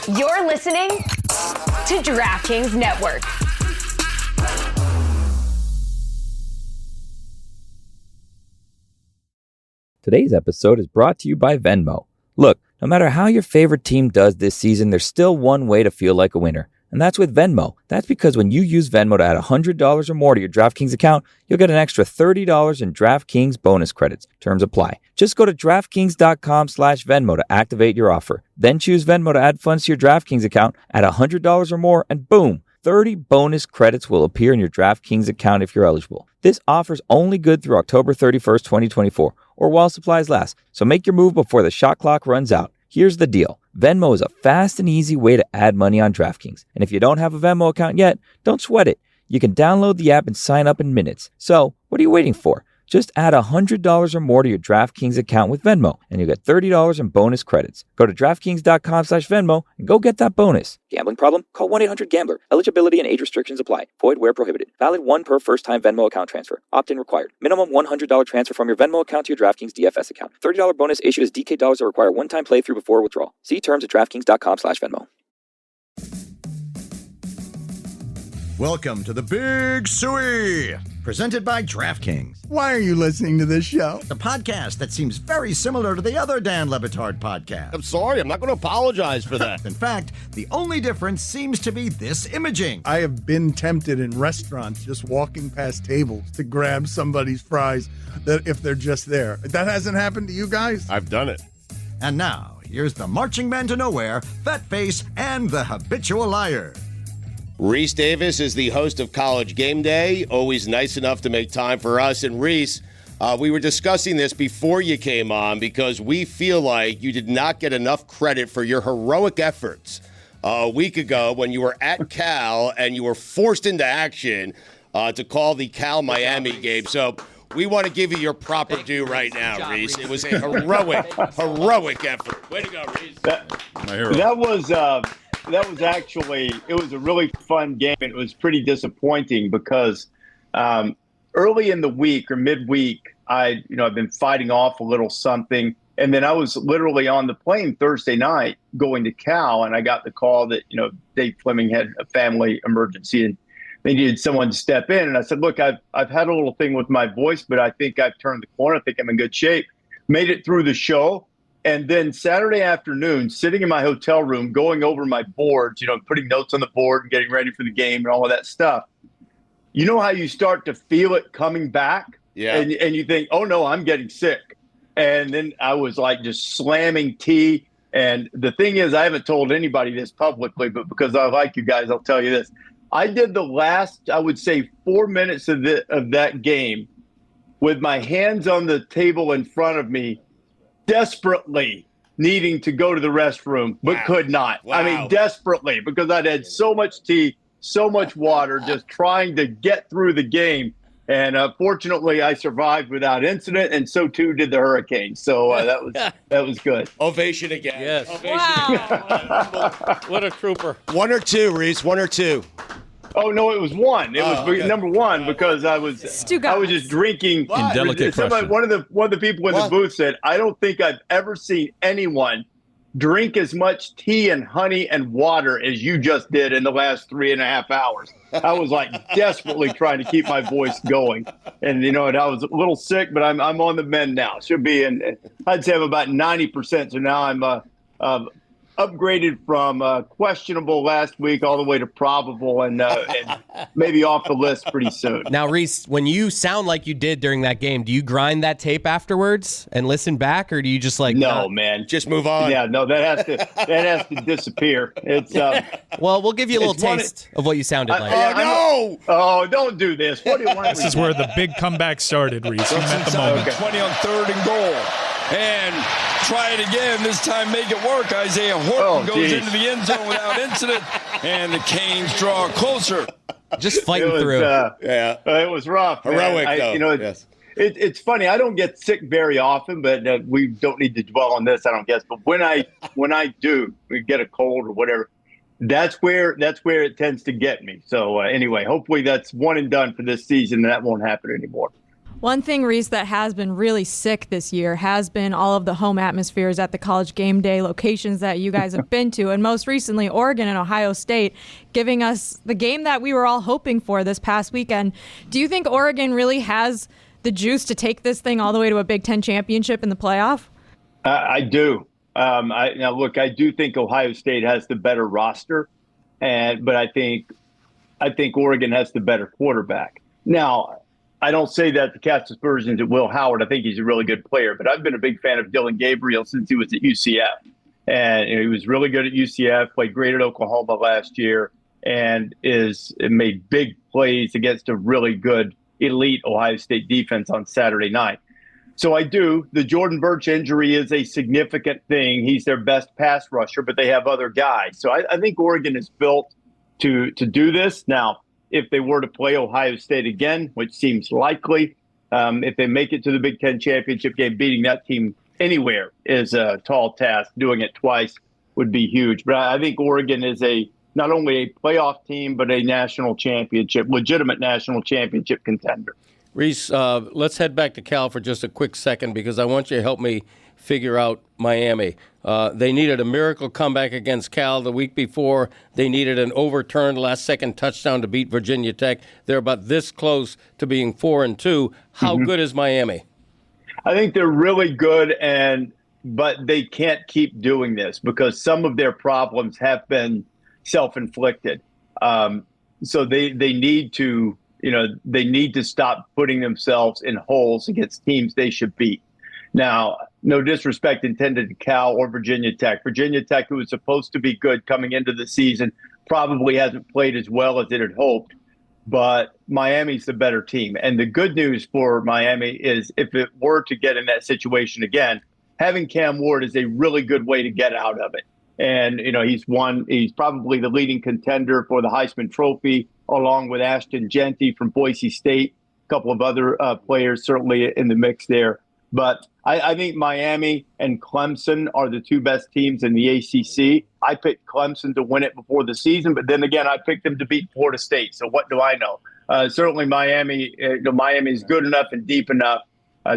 You're listening to DraftKings Network. Today's episode is brought to you by Venmo. Look, no matter how your favorite team does this season, there's still one way to feel like a winner. And that's with Venmo. That's because when you use Venmo to add $100 or more to your DraftKings account, you'll get an extra $30 in DraftKings bonus credits. Terms apply. Just go to DraftKings.com/Venmo to activate your offer. Then choose Venmo to add funds to your DraftKings account, add $100 or more, and boom, 30 bonus credits will appear in your DraftKings account if you're eligible. This offer's only good through October 31st, 2024, or while supplies last. So make your move before the shot clock runs out. Here's the deal. Venmo is a fast and easy way to add money on DraftKings. And if you don't have a Venmo account yet, don't sweat it. You can download the app and sign up in minutes. So, what are you waiting for? Just add $100 or more to your DraftKings account with Venmo, and you'll get $30 in bonus credits. Go to DraftKings.com/Venmo and go get that bonus. Gambling problem? Call 1-800-GAMBLER. Eligibility and age restrictions apply. Void where prohibited. Valid one per first-time Venmo account transfer. Opt-in required. Minimum $100 transfer from your Venmo account to your DraftKings DFS account. $30 bonus issued as DK dollars that require one-time playthrough before withdrawal. See terms at DraftKings.com/Venmo. Welcome to the Big Suey, presented by DraftKings. Why are you listening to this show? The podcast that seems very similar to the other Dan Le Batard podcast. I'm sorry, I'm not going to apologize for that. In fact, the only difference seems to be this imaging. I have been tempted in restaurants just walking past tables to grab somebody's fries that if they're just there. That hasn't happened to you guys? I've done it. And now, here's the marching man to nowhere, Fat Face, and the habitual liar. Rece Davis is the host of College Game Day, always nice enough to make time for us. And Rece, we were discussing this before you came on because we feel like you did not get enough credit for your heroic efforts a week ago when you were at Cal and you were forced into action to call the Cal-Miami game. So we want to give you your proper due right now, Rece. It was a heroic effort. Way to go, Rece. That was actually, it was a really fun game. It was pretty disappointing because early in the week or midweek, I've been fighting off a little something. And then I was literally on the plane Thursday night going to Cal, and I got the call that, Dave Fleming had a family emergency and they needed someone to step in. And I said, look, I've had a little thing with my voice, but I think I've turned the corner. I think I'm in good shape. Made it through the show. And then Saturday afternoon, sitting in my hotel room, going over my boards, putting notes on the board and getting ready for the game and all of that stuff. You know how you start to feel it coming back? Yeah. And you think, oh, no, I'm getting sick. And then I was like just slamming tea. And the thing is, I haven't told anybody this publicly, but because I like you guys, I'll tell you this. I did the last, I would say, 4 minutes of that game with my hands on the table in front of me, desperately needing to go to the restroom, but could not. Wow. I mean, desperately, because I'd had so much tea, so much water, just trying to get through the game. And fortunately, I survived without incident, and so too did the Hurricanes. So that was good. Ovation again. Yes. Ovation Wow. again. What a trooper. One or two, Rece. One or two. Oh no, it was one. It was okay. Number one because I was just drinking. Indelicate question. One of the people in the booth said, "I don't think I've ever seen anyone drink as much tea and honey and water as you just did in the last 3.5 hours." I was like desperately trying to keep my voice going, and and I was a little sick, but I'm on the mend now. Should be, and I'd say I'm about 90%. So now I'm upgraded from questionable last week all the way to probable and maybe off the list pretty soon. Now, Rece, when you sound like you did during that game, do you grind that tape afterwards and listen back, or do you just No, man. Just move on. Yeah, no, that has to disappear. It's well, we'll give you a little taste of what you sounded like. No! Oh, don't do this. What do you want? This is where the big comeback started, Rece. You meant the moment. Okay. 20 on 3rd and goal. And try it again. This time make it work. Isaiah Horton goes into the end zone without incident. And the Canes draw closer. Just fighting through. It was rough. Heroic, though. Yes. It's funny. I don't get sick very often, but we don't need to dwell on this, I don't guess. But when I do, we get a cold or whatever, that's where it tends to get me. So anyway, hopefully that's one and done for this season, and that won't happen anymore. One thing, Rece, that has been really sick this year has been all of the home atmospheres at the college game day locations that you guys have been to, and most recently Oregon and Ohio State, giving us the game that we were all hoping for this past weekend. Do you think Oregon really has the juice to take this thing all the way to a Big Ten championship in the playoff? I do. I do think Ohio State has the better roster, but I think Oregon has the better quarterback. Now, I don't say that to cast aspersions at Will Howard. I think he's a really good player, but I've been a big fan of Dylan Gabriel since he was at UCF. And he was really good at UCF, played great at Oklahoma last year, and made big plays against a really good elite Ohio State defense on Saturday night. So I do. The Jordan Birch injury is a significant thing. He's their best pass rusher, but they have other guys. So I think Oregon is built to do this. Now, if they were to play Ohio State again, which seems likely, if they make it to the Big Ten championship game, beating that team anywhere is a tall task. Doing it twice would be huge. But I think Oregon is not only a playoff team, but a legitimate national championship contender. Rece, let's head back to Cal for just a quick second because I want you to help me figure out Miami. They needed a miracle comeback against Cal the week before. They needed an overturned last-second touchdown to beat Virginia Tech. They're about this close to being 4-2. How good is Miami? I think they're really good, but they can't keep doing this because some of their problems have been self-inflicted. So they need to, stop putting themselves in holes against teams they should beat. Now, no disrespect intended to Cal or Virginia Tech. Virginia Tech, who was supposed to be good coming into the season, probably hasn't played as well as it had hoped. But Miami's the better team. And the good news for Miami is if it were to get in that situation again, having Cam Ward is a really good way to get out of it. And, he's probably the leading contender for the Heisman Trophy, along with Ashton Jeanty from Boise State, a couple of other players certainly in the mix there. But I think Miami and Clemson are the two best teams in the ACC. I picked Clemson to win it before the season, but then again, I picked them to beat Florida State. So what do I know? Certainly Miami is good enough and deep enough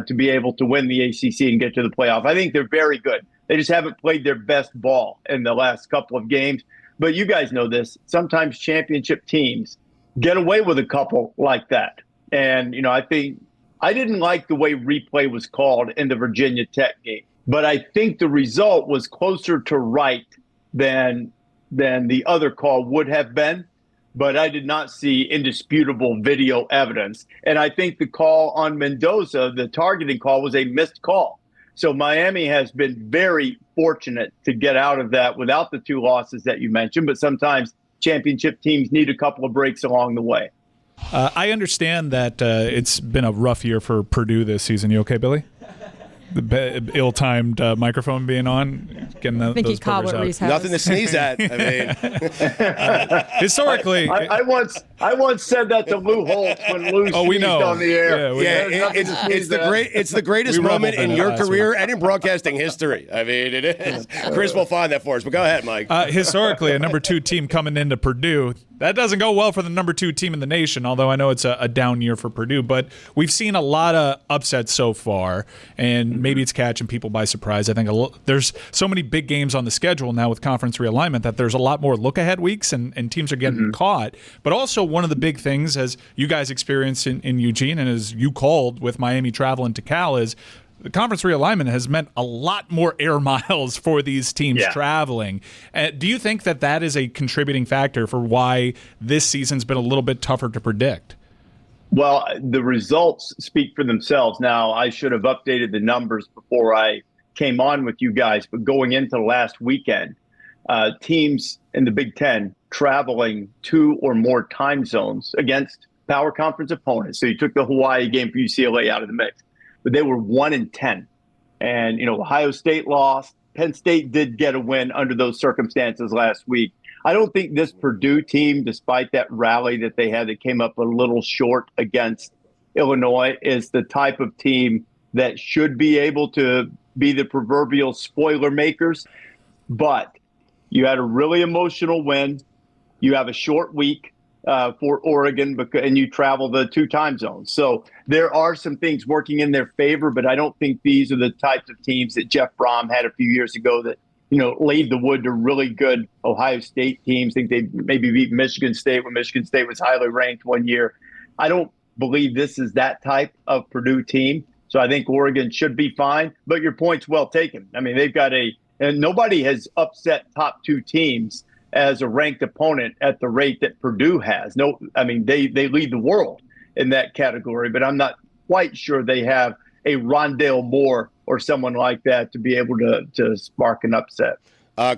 to be able to win the ACC and get to the playoff. I think they're very good. They just haven't played their best ball in the last couple of games. But you guys know this. Sometimes championship teams get away with a couple like that. And, I think I didn't like the way replay was called in the Virginia Tech game, but I think the result was closer to right than the other call would have been. But I did not see indisputable video evidence. And I think the call on Mendoza, the targeting call, was a missed call. So Miami has been very fortunate to get out of that without the two losses that you mentioned. But sometimes championship teams need a couple of breaks along the way. I understand that it's been a rough year for Purdue this season. You okay, Billy? The ill-timed microphone being on, getting I think those he caught what Rece has. Nothing to sneeze at. I mean, historically, I once said that to Lou Holtz when Lou sneezed on the air. It's the greatest moment in your career and in broadcasting history. I mean, it is. Chris will find that for us. But go ahead, Mike. Historically, a number 2 team coming into Purdue. That doesn't go well for the number 2 team in the nation, although I know it's a down year for Purdue. But we've seen a lot of upsets so far, and maybe it's catching people by surprise. I think there's so many big games on the schedule now with conference realignment that there's a lot more look-ahead weeks, and teams are getting caught. But also one of the big things, as you guys experienced in Eugene and as you called with Miami traveling to Cal, is the conference realignment has meant a lot more air miles for these teams traveling. Do you think that is a contributing factor for why this season's been a little bit tougher to predict? Well, the results speak for themselves. Now, I should have updated the numbers before I came on with you guys, but going into last weekend, teams in the Big Ten traveling 2 or more time zones against power conference opponents. So you took the Hawaii game for UCLA out of the mix. But they were 1-10. And, Ohio State lost. Penn State did get a win under those circumstances last week. I don't think this Purdue team, despite that rally that they had that came up a little short against Illinois, is the type of team that should be able to be the proverbial spoiler makers. But you had a really emotional win. You have a short week. for Oregon, and you travel the 2 time zones. So there are some things working in their favor, but I don't think these are the types of teams that Jeff Brom had a few years ago that, laid the wood to really good Ohio State teams. I think they maybe beat Michigan State when Michigan State was highly ranked one year. I don't believe this is that type of Purdue team. So I think Oregon should be fine, but your point's well taken. I mean, they've got and nobody has upset top 2 teams as a ranked opponent at the rate that Purdue has. No, I mean, they lead the world in that category, but I'm not quite sure they have a Rondale Moore or someone like that to be able to spark an upset.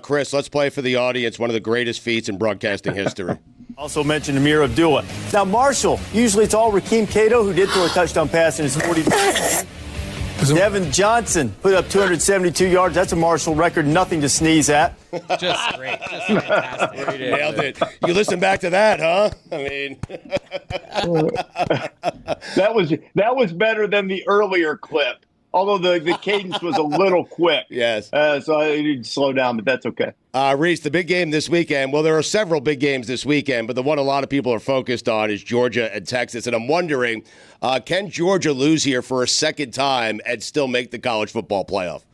Chris, let's play for the audience one of the greatest feats in broadcasting history. Also mentioned Amir Abdullah. Now, Marshall, usually it's all Rakeem Cato, who did throw a touchdown pass in his 40. Devin Johnson put up 272 yards. That's a Marshall record, nothing to sneeze at. Just great. Just fantastic. Nailed it. You listen back to that, huh? I mean, that was better than the earlier clip, although the cadence was a little quick. Yes. So I need to slow down, but that's okay. Rece, the big game this weekend. Well, there are several big games this weekend, but the one a lot of people are focused on is Georgia and Texas. And I'm wondering, can Georgia lose here for a second time and still make the college football playoff?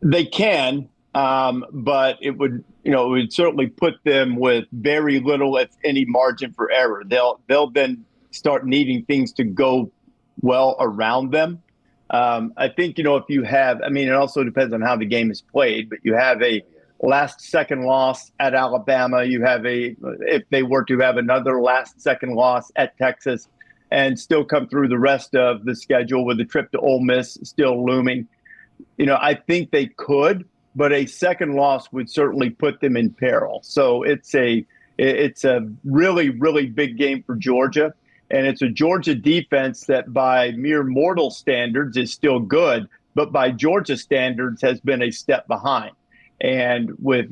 They can, but it would certainly put them with very little, if any, margin for error. They'll then start needing things to go well around them. I think, if you have, it also depends on how the game is played, but you have a last-second loss at Alabama. You have if they were to have another last-second loss at Texas and still come through the rest of the schedule with the trip to Ole Miss still looming, I think they could, but a second loss would certainly put them in peril. So it's a really, really big game for Georgia. And it's a Georgia defense that by mere mortal standards is still good, but by Georgia standards has been a step behind. And with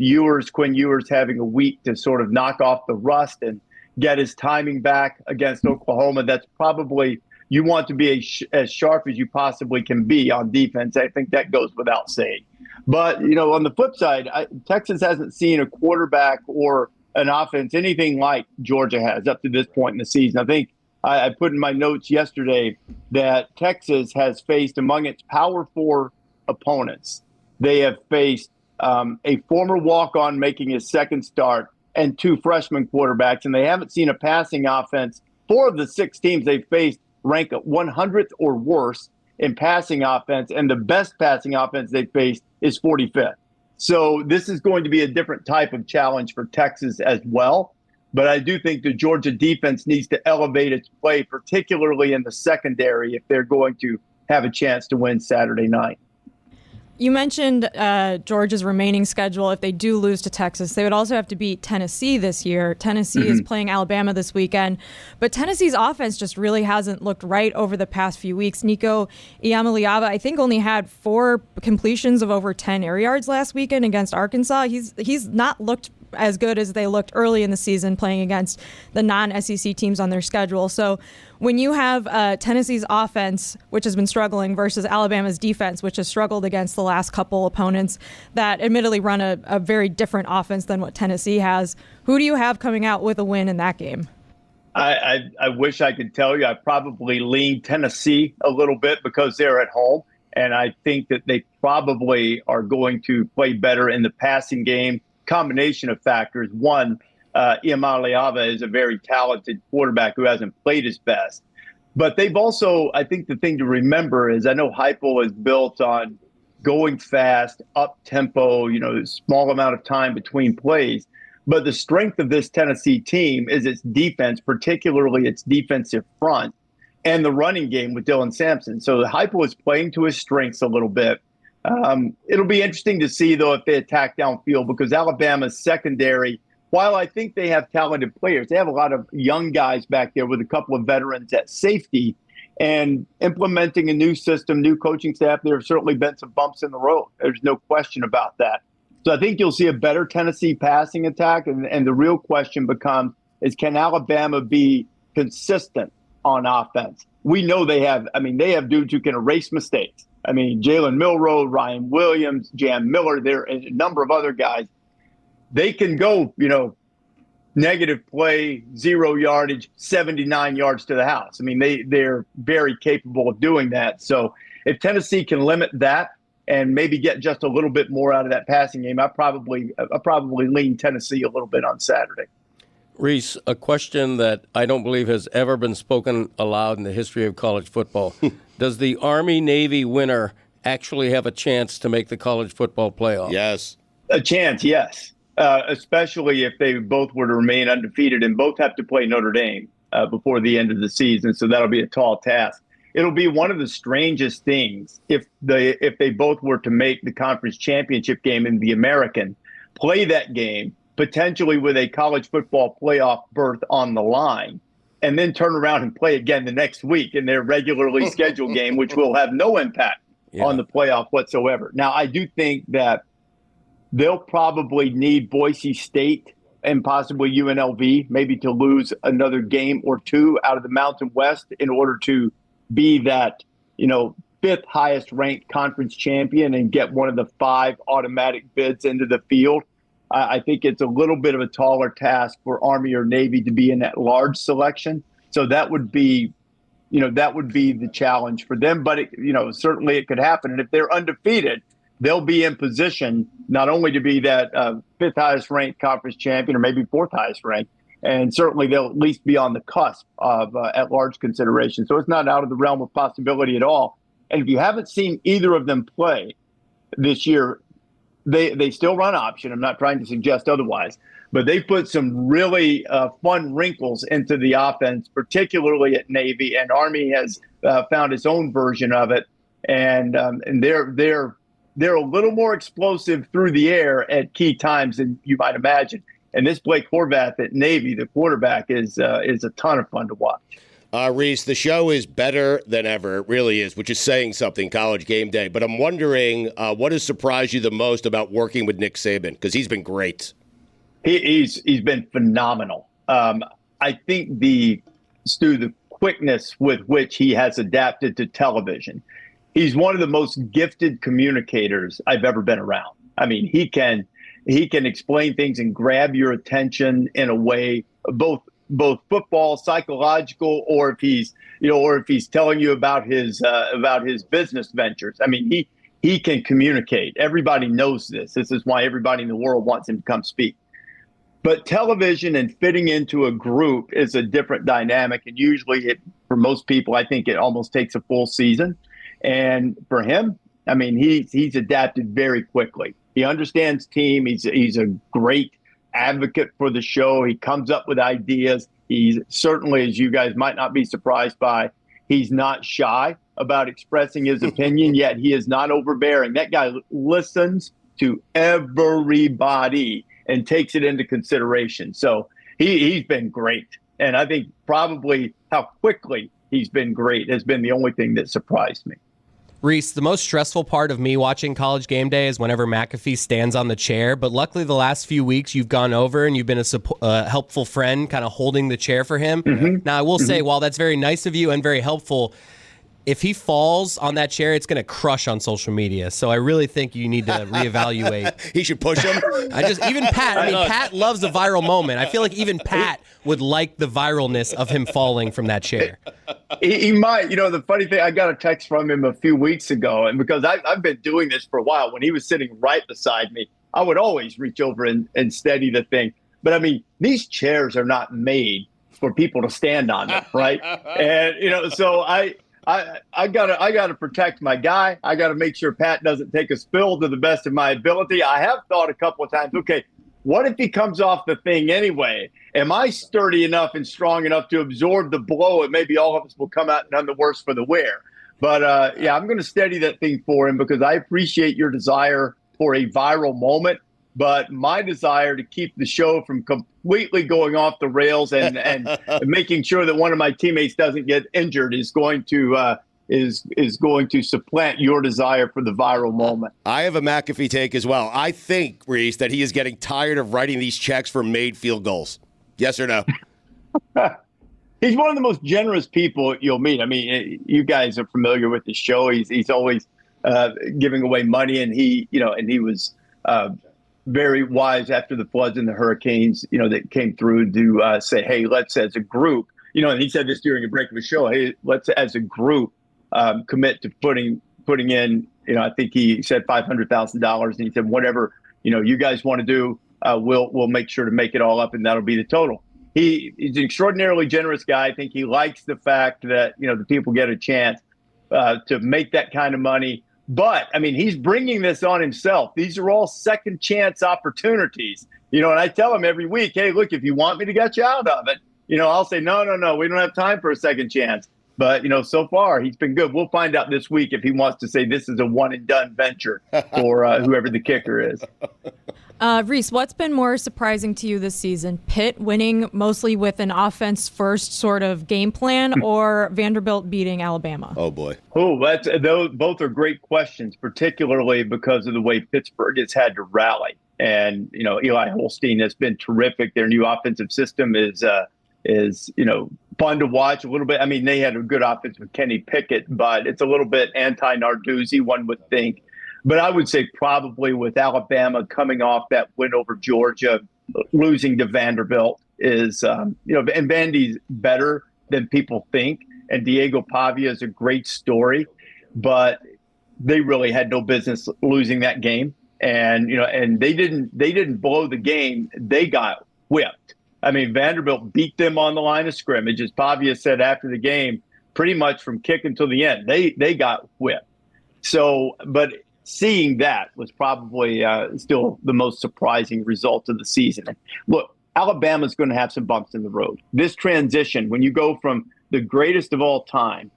Quinn Ewers having a week to sort of knock off the rust and get his timing back against Oklahoma, that's probably, you want to be as sharp as you possibly can be on defense. I think that goes without saying. But, on the flip side, Texas hasn't seen a quarterback or an offense anything like Georgia has up to this point in the season. I think I put in my notes yesterday that Texas has faced, among its Power 4 opponents, they have faced a former walk-on making his second start and 2 freshman quarterbacks, and they haven't seen a passing offense. 4 of the 6 teams they faced rank at 100th or worse in passing offense, and the best passing offense they faced is 45th. So this is going to be a different type of challenge for Texas as well. But I do think the Georgia defense needs to elevate its play, particularly in the secondary, if they're going to have a chance to win Saturday night. You mentioned Georgia's remaining schedule. If they do lose to Texas, they would also have to beat Tennessee this year. Tennessee is playing Alabama this weekend. But Tennessee's offense just really hasn't looked right over the past few weeks. Nico Iamaleava, I think, only had 4 completions of over 10 air yards last weekend against Arkansas. He's not looked as good as they looked early in the season playing against the non-SEC teams on their schedule. So when you have Tennessee's offense, which has been struggling, versus Alabama's defense, which has struggled against the last couple opponents that admittedly run a very different offense than what Tennessee has, who do you have coming out with a win in that game? I wish I could tell you. I probably lean Tennessee a little bit because they're at home, and I think that they probably are going to play better in the passing game. Combination of factors. One, Iamaleava is a very talented quarterback who hasn't played his best. But they've also, I think the thing to remember is I know Heupel is built on going fast, up-tempo, small amount of time between plays. But the strength of this Tennessee team is its defense, particularly its defensive front, and the running game with Dylan Sampson. So Heupel is playing to his strengths a little bit. It'll be interesting to see, though, if they attack downfield, because Alabama's secondary, while I think they have talented players, they have a lot of young guys back there with a couple of veterans at safety. And implementing a new system, new coaching staff, there have certainly been some bumps in the road. There's no question about that. So I think you'll see a better Tennessee passing attack. And the real question becomes, can Alabama be consistent on offense? We know they have dudes who can erase mistakes. Jalen Milroe, Ryan Williams, Jam Miller, there are a number of other guys. They can go, negative play, 0 yardage, 79 yards to the house. I mean, they're very capable of doing that. So if Tennessee can limit that and maybe get just a little bit more out of that passing game, I probably lean Tennessee a little bit on Saturday. Rece, a question that I don't believe has ever been spoken aloud in the history of college football. Does the Army-Navy winner actually have a chance to make the college football playoff? Yes. A chance, yes. Especially if they both were to remain undefeated, and both have to play Notre Dame before the end of the season. So that'll be a tall task. It'll be one of the strangest things if they both were to make the conference championship game in the American, play that game, potentially with a college football playoff berth on the line, and then turn around and play again the next week in their regularly scheduled game, which will have no impact on the playoff whatsoever. Now, I do think that they'll probably need Boise State and possibly UNLV maybe to lose another game or two out of the Mountain West in order to be that, fifth highest ranked conference champion and get one of the 5 automatic bids into the field. I think it's a little bit of a taller task for Army or Navy to be in that large selection. So that would be, the challenge for them. But, certainly it could happen. And if they're undefeated, they'll be in position not only to be that 5th highest ranked conference champion or maybe 4th highest ranked, and certainly they'll at least be on the cusp of at-large consideration. So it's not out of the realm of possibility at all. And if you haven't seen either of them play this year, they still run option. I'm not trying to suggest otherwise, but they put some really fun wrinkles into the offense, particularly at Navy, and Army has found its own version of it. And they're a little more explosive through the air at key times than you might imagine. And this Blake Horvath at Navy, the quarterback, is a ton of fun to watch. Rece, the show is better than ever. It really is, which is saying something, College Game Day. But I'm wondering, what has surprised you the most about working with Nick Saban? Because he's been great. He's been phenomenal. I think the quickness with which he has adapted to television. He's one of the most gifted communicators I've ever been around. I mean, he can explain things and grab your attention in a way, both football, psychological, or if he's telling you about his business ventures. I mean, he can communicate. Everybody knows this. This is why everybody in the world wants him to come speak. But television and fitting into a group is a different dynamic, and usually for most people, I think it almost takes a full season. And for him, I mean, he's adapted very quickly. He understands team. He's a great advocate for the show. He comes up with ideas. He's certainly, as you guys might not be surprised by, he's not shy about expressing his opinion, yet he is not overbearing. That guy listens to everybody and takes it into consideration. So he's been great. And I think probably how quickly he's been great has been the only thing that surprised me. Rece, the most stressful part of me watching College Game Day is whenever McAfee stands on the chair. But luckily, the last few weeks, you've gone over and you've been a helpful friend, kind of holding the chair for him. Mm-hmm. Now, I will say, while that's very nice of you and very helpful, if he falls on that chair, it's going to crush on social media. So I really think you need to reevaluate. He should push him. Even Pat. I mean, Pat loves a viral moment. I feel like even Pat would like the viralness of him falling from that chair. He might. The funny thing, I got a text from him a few weeks ago, and because I've been doing this for a while, when he was sitting right beside me, I would always reach over and steady the thing. But I mean, these chairs are not made for people to stand on them, right? And so I gotta protect my guy. I gotta make sure Pat doesn't take a spill to the best of my ability. I have thought a couple of times, okay, what if he comes off the thing anyway? Am I sturdy enough and strong enough to absorb the blow? And maybe all of us will come out none the worse for the wear. But I'm going to steady that thing for him because I appreciate your desire for a viral moment. But my desire to keep the show from completely going off the rails and making sure that one of my teammates doesn't get injured is going to supplant your desire for the viral moment. I have a McAfee take as well. I think, Rece, that he is getting tired of writing these checks for made field goals. Yes or no? He's one of the most generous people you'll meet. I mean, you guys are familiar with the show. He's always giving away money, and he was very wise after the floods and the hurricanes, that came through to say, hey, let's as a group, and he said this during a break of a show, hey, let's as a group commit to putting in, I think he said $500,000, and he said, whatever, you guys want to do, we'll make sure to make it all up, and that'll be the total. He's an extraordinarily generous guy. I think he likes the fact that, the people get a chance to make that kind of money. But, he's bringing this on himself. These are all second chance opportunities. And I tell him every week, hey, look, if you want me to get you out of it, I'll say, no, we don't have time for a second chance. But, so far, he's been good. We'll find out this week if he wants to say this is a one-and-done venture for whoever the kicker is. Rece, what's been more surprising to you this season? Pitt winning mostly with an offense-first sort of game plan, or Vanderbilt beating Alabama? Oh, boy. Those both are great questions, particularly because of the way Pittsburgh has had to rally. And, Eli Holstein has been terrific. Their new offensive system is fun to watch a little bit. They had a good offense with Kenny Pickett, but it's a little bit anti-Narduzzi, one would think. But I would say probably with Alabama coming off that win over Georgia, losing to Vanderbilt is, and Vandy's better than people think. And Diego Pavia is a great story, but they really had no business losing that game. And, and they didn't blow the game. They got whipped. Vanderbilt beat them on the line of scrimmage, as Pavia said after the game, pretty much from kick until the end. They got whipped. So, but seeing that was probably still the most surprising result of the season. Look, Alabama's going to have some bumps in the road. This transition, when you go from the greatest of all time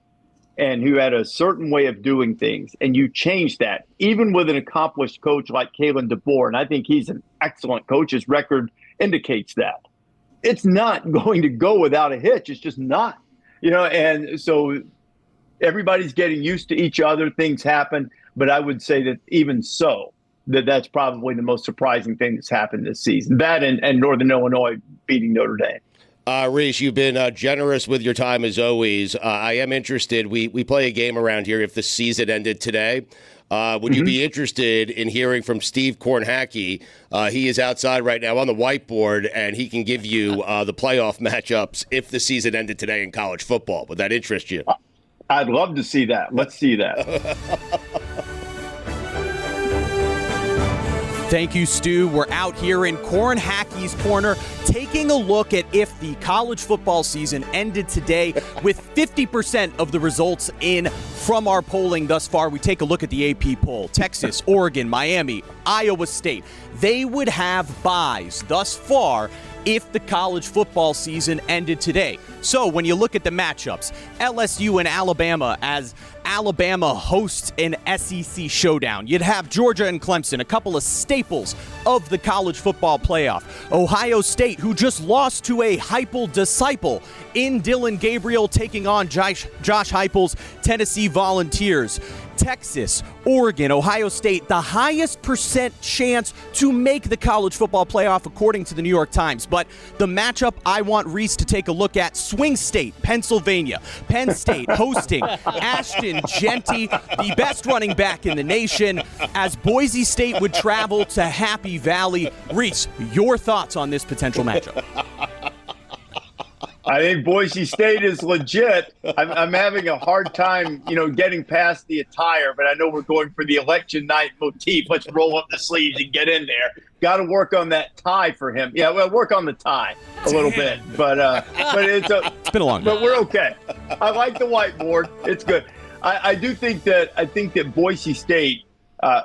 and who had a certain way of doing things, and you change that, even with an accomplished coach like Kalen DeBoer, and I think he's an excellent coach, his record indicates that. It's not going to go without a hitch. It's just not, and so everybody's getting used to each other. Things happen. But I would say that even so, that's probably the most surprising thing that's happened this season. That and Northern Illinois beating Notre Dame. Rece, you've been generous with your time as always. I am interested. We play a game around here if the season ended today. Would you be interested in hearing from Steve Kornhacki? He is outside right now on the whiteboard, and he can give you the playoff matchups if the season ended today in college football. Would that interest you? I'd love to see that. Let's see that. Thank you, Stu. We're out here in Kornhacki's Corner taking a look at if the college football season ended today with 50% of the results in from our polling thus far. We take a look at the AP poll. Texas, Oregon, Miami, Iowa State. They would have buys thus far if the college football season ended today. So when you look at the matchups, LSU and Alabama, as Alabama hosts an SEC showdown. You'd have Georgia and Clemson, a couple of staples of the college football playoff. Ohio State, who just lost to a Heupel disciple in Dylan Gabriel, taking on Josh Heupel's Tennessee Volunteers. Texas, Oregon, Ohio State, the highest percent chance to make the college football playoff according to the New York Times. But the matchup I want Rece to take a look at, Swing State, Pennsylvania. Penn State hosting Ashton, Jeanty, the best running back in the nation, as Boise State would travel to Happy Valley. Rece, your thoughts on this potential matchup? I think Boise State is legit. I'm having a hard time, getting past the attire, but I know we're going for the election night motif. Let's roll up the sleeves and get in there. Got to work on that tie for him. Yeah, well, work on the tie a little bit, but it's been a long but we're okay. I like the whiteboard. It's good. I think that Boise State.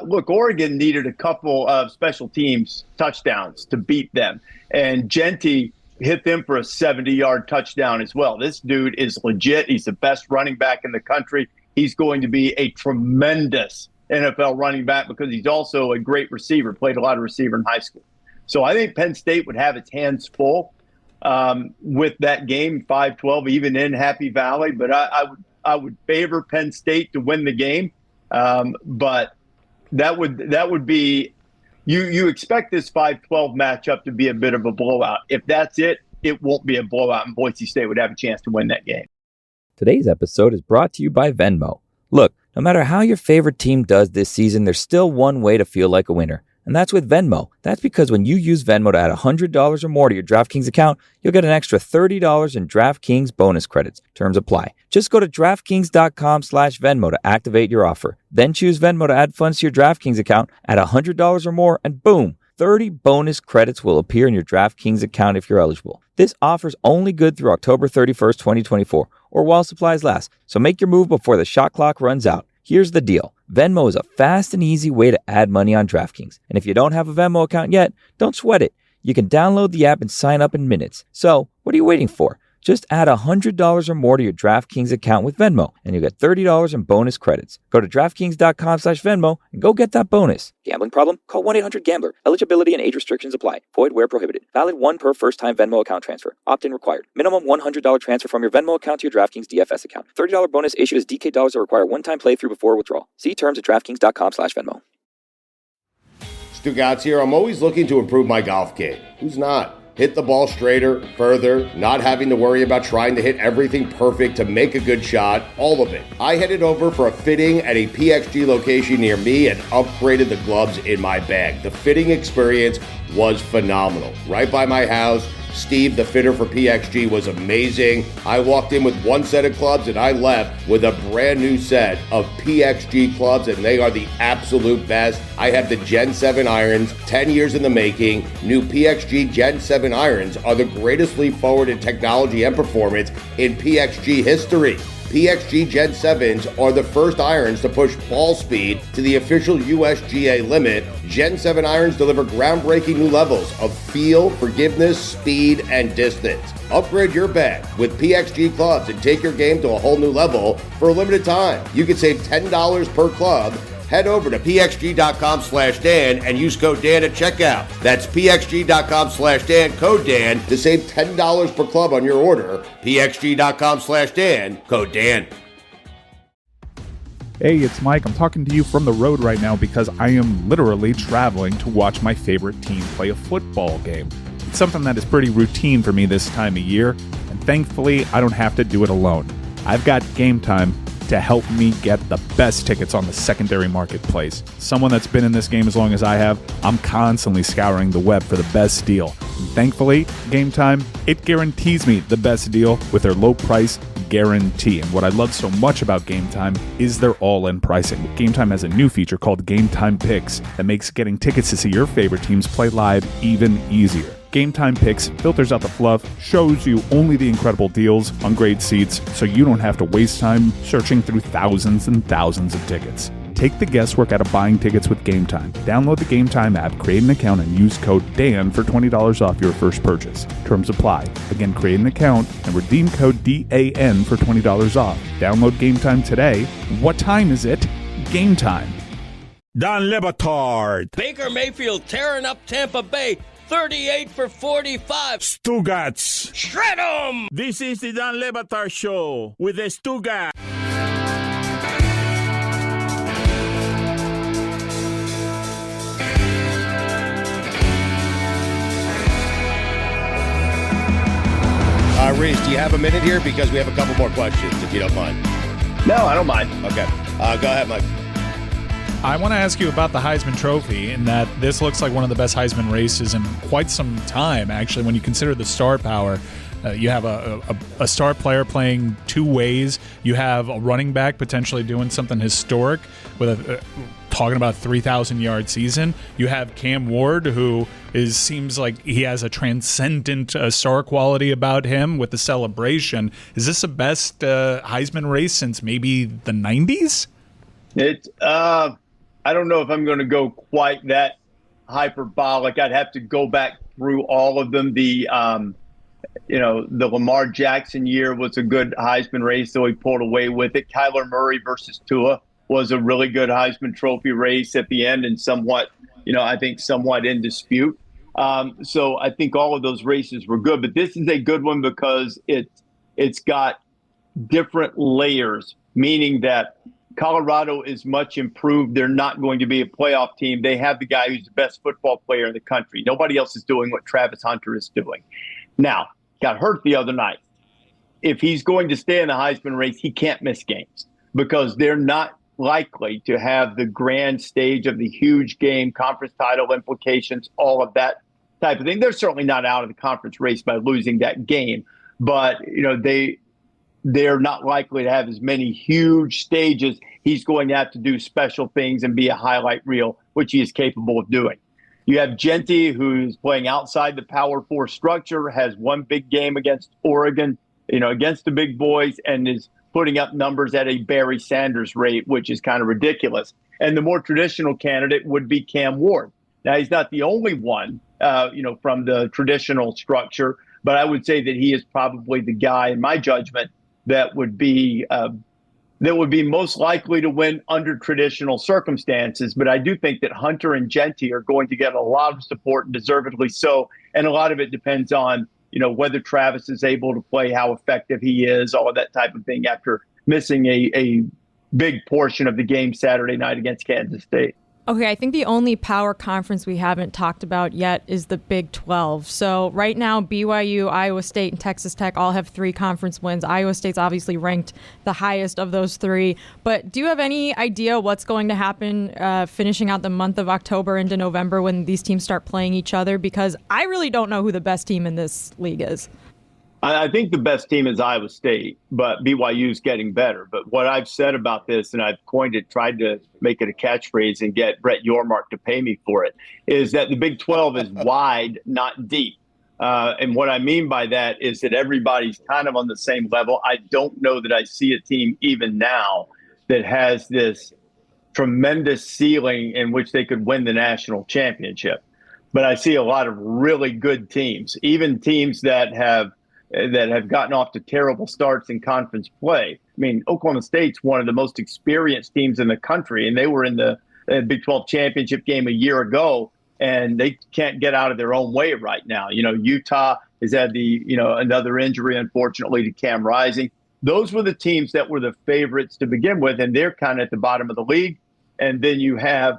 Look, Oregon needed a couple of special teams touchdowns to beat them, and Jeanty hit them for a 70-yard touchdown as well. This dude is legit. He's the best running back in the country. He's going to be a tremendous NFL running back because he's also a great receiver, played a lot of receiver in high school. So I think Penn State would have its hands full with that game, 5-12, even in Happy Valley. But I would favor Penn State to win the game. But that would be – You expect this 5-12 matchup to be a bit of a blowout. If that's it, it won't be a blowout, and Boise State would have a chance to win that game. Today's episode is brought to you by Venmo. Look, no matter how your favorite team does this season, there's still one way to feel like a winner, And that's with Venmo. That's because when you use Venmo to add $100 or more to your DraftKings account, you'll get an extra $30 in DraftKings bonus credits. Terms apply. Just go to DraftKings.com/Venmo to activate your offer. Then choose Venmo to add funds to your DraftKings account at $100 or more, and boom, 30 bonus credits will appear in your DraftKings account if you're eligible. This offer's only good through October 31st, 2024, or while supplies last. So make your move before the shot clock runs out. Here's the deal. Venmo is a fast and easy way to add money on DraftKings. And if you don't have a Venmo account yet, don't sweat it. You can download the app and sign up in minutes. So, what are you waiting for? Just add $100 or more to your DraftKings account with Venmo, and you'll get $30 in bonus credits. Go to DraftKings.com/Venmo and go get that bonus. Gambling problem? Call 1-800-GAMBLER. Eligibility and age restrictions apply. Void where prohibited. Valid one per first-time Venmo account transfer. Opt-in required. Minimum $100 transfer from your Venmo account to your DraftKings DFS account. $30 bonus issued as DK dollars that require one-time playthrough before withdrawal. See terms at DraftKings.com/Venmo. Stugotz here. I'm always looking to improve my golf game. Who's not? Hit the ball straighter, further, not having to worry about trying to hit everything perfect to make a good shot, all of it. I headed over for a fitting at a PXG location near me and upgraded the gloves in my bag. The fitting experience was phenomenal. Right by my house, Steve, the fitter for PXG, was amazing. I walked in with one set of clubs and I left with a brand new set of PXG clubs, and they are the absolute best. I have the Gen 7 irons, 10 years in the making. New PXG Gen 7 irons are the greatest leap forward in technology and performance in PXG history. PXG Gen 7s are the first irons to push ball speed to the official USGA limit. Gen 7 irons deliver groundbreaking new levels of feel, forgiveness, speed, and distance. Upgrade your bag with PXG clubs and take your game to a whole new level for a limited time. You can save $10 per club. Head over to pxg.com/Dan and use code Dan at checkout. That's pxg.com/Dan, code Dan, to save $10 per club on your order. pxg.com/Dan, code Dan. Hey, it's Mike. I'm talking to you from the road right now because I am literally traveling to watch my favorite team play a football game. It's something that is pretty routine for me this time of year, and thankfully, I don't have to do it alone. I've got Game Time to help me get the best tickets on the secondary marketplace. Someone that's been in this game as long as I have, I'm constantly scouring the web for the best deal. And thankfully, Game Time, it guarantees me the best deal with their low price guarantee. And what I love so much about Game Time is their all-in pricing. Game Time has a new feature called Game Time Picks that makes getting tickets to see your favorite teams play live even easier. Game Time Picks filters out the fluff, shows you only the incredible deals on great seats, so you don't have to waste time searching through thousands and thousands of tickets. Take the guesswork out of buying tickets with Game Time. Download the Game Time app, create an account, and use code DAN for $20 off your first purchase. Terms apply. Again, create an account and redeem code DAN for $20 off. Download Game Time today. What time is it? Game Time. Don Le Batard. Baker Mayfield tearing up Tampa Bay. 38 for 45. Stugotz. Shred 'em! This is the Don Le Batard Show with the Stugotz. Rece, do you have a minute here? Because we have a couple more questions, if you don't mind. No, I don't mind. Okay. Go ahead, Mike. I want to ask you about the Heisman Trophy, in that this looks like one of the best Heisman races in quite some time, actually, when you consider the star power. You have a star player playing two ways. You have a running back potentially doing something historic with talking about 3,000-yard season. You have Cam Ward, who seems like he has a transcendent star quality about him with the celebration. Is this the best Heisman race since maybe the 90s? I don't know if I'm going to go quite that hyperbolic. I'd have to go back through all of them. The Lamar Jackson year was a good Heisman race, though he pulled away with it. Kyler Murray versus Tua was a really good Heisman Trophy race at the end, and somewhat in dispute. So I think all of those races were good, but this is a good one because it's got different layers, meaning that Colorado is much improved. They're not going to be a playoff team. They have the guy who's the best football player in the country. Nobody else is doing what Travis Hunter is doing. Now, got hurt the other night. If he's going to stay in the Heisman race, he can't miss games because they're not likely to have the grand stage of the huge game, conference title implications, all of that type of thing. They're certainly not out of the conference race by losing that game, but they're not likely to have as many huge stages. He's going to have to do special things and be a highlight reel, which he is capable of doing. You have Jeanty, who's playing outside the Power 4 structure, has one big game against Oregon, against the big boys, and is putting up numbers at a Barry Sanders rate, which is kind of ridiculous. And the more traditional candidate would be Cam Ward. Now, he's not the only one, from the traditional structure, but I would say that he is probably the guy, in my judgment, that would be most likely to win under traditional circumstances. But I do think that Hunter and Jeanty are going to get a lot of support, and deservedly so. And a lot of it depends on, whether Travis is able to play, how effective he is, all of that type of thing after missing a big portion of the game Saturday night against Kansas State. Okay, I think the only power conference we haven't talked about yet is the Big 12. So right now, BYU, Iowa State, and Texas Tech all have 3 conference wins. Iowa State's obviously ranked the highest of those 3. But do you have any idea what's going to happen finishing out the month of October into November when these teams start playing each other? Because I really don't know who the best team in this league is. I think the best team is Iowa State, but BYU's getting better. But what I've said about this, and I've coined it, tried to make it a catchphrase and get Brett Yormark to pay me for it, is that the Big 12 is wide, not deep. And what I mean by that is that everybody's kind of on the same level. I don't know that I see a team even now that has this tremendous ceiling in which they could win the national championship. But I see a lot of really good teams, even teams that have gotten off to terrible starts in conference play. I mean, Oklahoma State's one of the most experienced teams in the country, and they were in the Big 12 championship game a year ago, and they can't get out of their own way right now. Utah has had another injury, unfortunately, to Cam Rising. Those were the teams that were the favorites to begin with, and they're kind of at the bottom of the league. And then you have,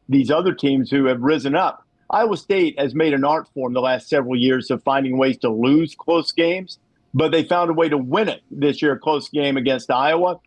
these other teams who have risen up. Iowa State has made an art form the last several years of finding ways to lose close games, but they found a way to win it this year, a close game against Iowa.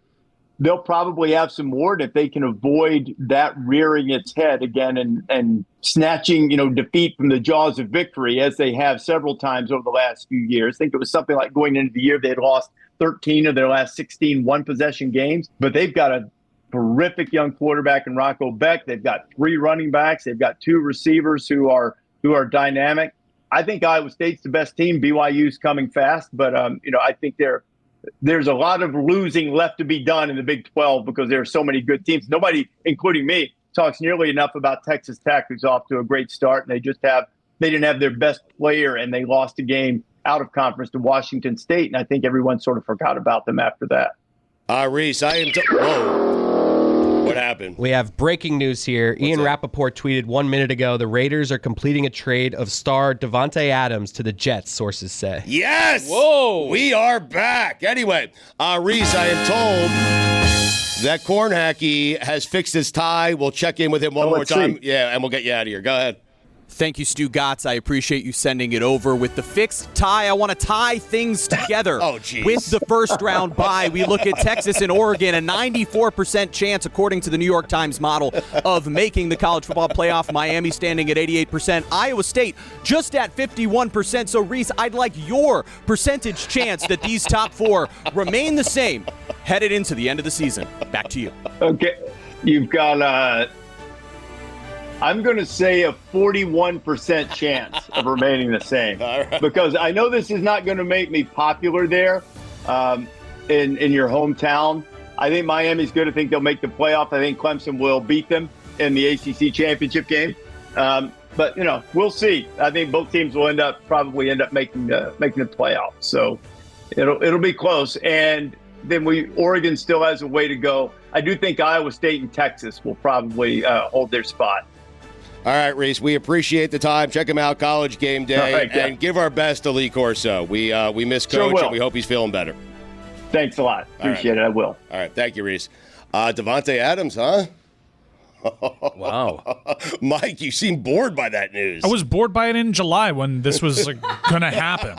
They'll probably have some more, and if they can avoid that rearing its head again and snatching, defeat from the jaws of victory, as they have several times over the last few years. I think it was something like going into the year they had lost 13 of their last 16 one-possession games, but they've got a terrific young quarterback in Rocco Beck. They've got 3 running backs. They've got 2 receivers who are dynamic. I think Iowa State's the best team. BYU's coming fast, but I think there's a lot of losing left to be done in the Big 12 because there are so many good teams. Nobody, including me, talks nearly enough about Texas Tech, who's off to a great start, and they didn't have their best player, and they lost a game out of conference to Washington State, and I think everyone sort of forgot about them after that. Rece, whoa. What happened? We have breaking news here. Ian Rappaport tweeted 1 minute ago, the Raiders are completing a trade of star Davante Adams to the Jets, sources say. Yes! Whoa! We are back. Anyway, Rece, I am told that Kornhacki has fixed his tie. We'll check in with him one more time. See. Yeah, and we'll get you out of here. Go ahead. Thank you, Stugotz. I appreciate you sending it over. With the fixed tie, I want to tie things together. With the first round bye, we look at Texas and Oregon, a 94% chance, according to the New York Times model, of making the college football playoff. Miami standing at 88%. Iowa State just at 51%. So, Rece, I'd like your percentage chance that these top 4 remain the same headed into the end of the season. Back to you. Okay. You've got I'm going to say a 41% chance of remaining the same, because I know this is not going to make me popular there in your hometown. I think Miami's good. I think they'll make the playoff. I think Clemson will beat them in the ACC championship game. But we'll see. I think both teams will probably end up making the playoff. So it'll be close. And then Oregon still has a way to go. I do think Iowa State and Texas will probably hold their spot. All right, Rece, we appreciate the time. Check him out, College Game Day, and give our best to Lee Corso. We miss Coach, and we hope he's feeling better. Thanks a lot. Appreciate it. I will. All right, thank you, Rece. Davante Adams, huh? Wow. Mike, you seem bored by that news. I was bored by it in July when this was going to happen.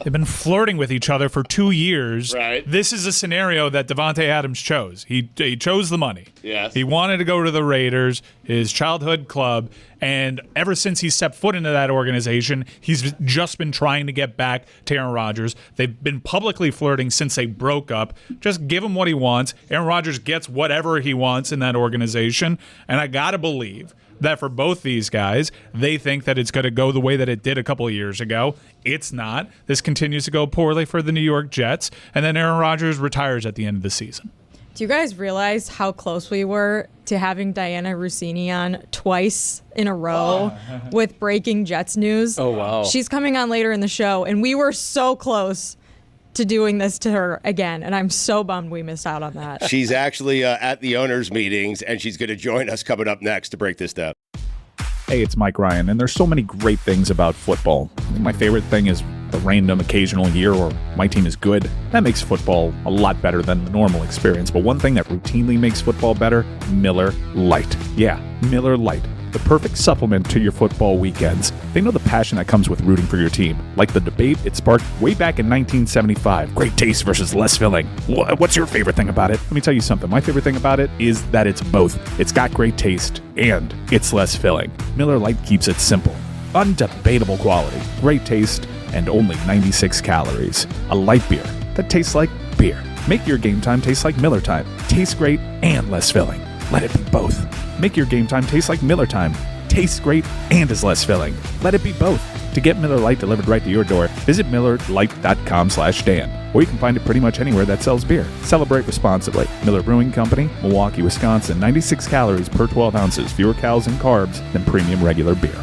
They've been flirting with each other for 2 years. Right. This is a scenario that Davante Adams chose. He chose the money. Yes. He wanted to go to the Raiders, his childhood club, and ever since he stepped foot into that organization, he's just been trying to get back to Aaron Rodgers. They've been publicly flirting since they broke up. Just give him what he wants. Aaron Rodgers gets whatever he wants in that organization, and I got to believe that for both these guys, they think that it's going to go the way that it did a couple of years ago. It's not. This continues to go poorly for the New York Jets, and then Aaron Rodgers retires at the end of the season. Do you guys realize how close we were to having Diana Rossini on twice in a row with breaking Jets news? Oh, wow. She's coming on later in the show, and we were so close to doing this to her again, and I'm so bummed we missed out on that. She's actually at the owners' meetings, and she's going to join us coming up next to break this down. Hey, it's Mike Ryan, and there's so many great things about football. I think my favorite thing is the random occasional year where my team is good. That makes football a lot better than the normal experience. But one thing that routinely makes football better, Miller Lite. Yeah, Miller Lite. The perfect supplement to your football weekends. They know the passion that comes with rooting for your team. Like the debate it sparked way back in 1975. Great taste versus less filling. What's your favorite thing about it? Let me tell you something. My favorite thing about it is that it's both. It's got great taste and it's less filling. Miller Lite keeps it simple. Undebatable quality, great taste, and only 96 calories. A light beer that tastes like beer. Make your game time taste like Miller time. Tastes great and less filling. Let it be both. Make your game time taste like Miller time. Tastes great and is less filling. Let it be both. To get Miller Lite delivered right to your door, visit MillerLite.com/Dan. Or you can find it pretty much anywhere that sells beer. Celebrate responsibly. Miller Brewing Company, Milwaukee, Wisconsin. 96 calories per 12 ounces. Fewer calories and carbs than premium regular beer.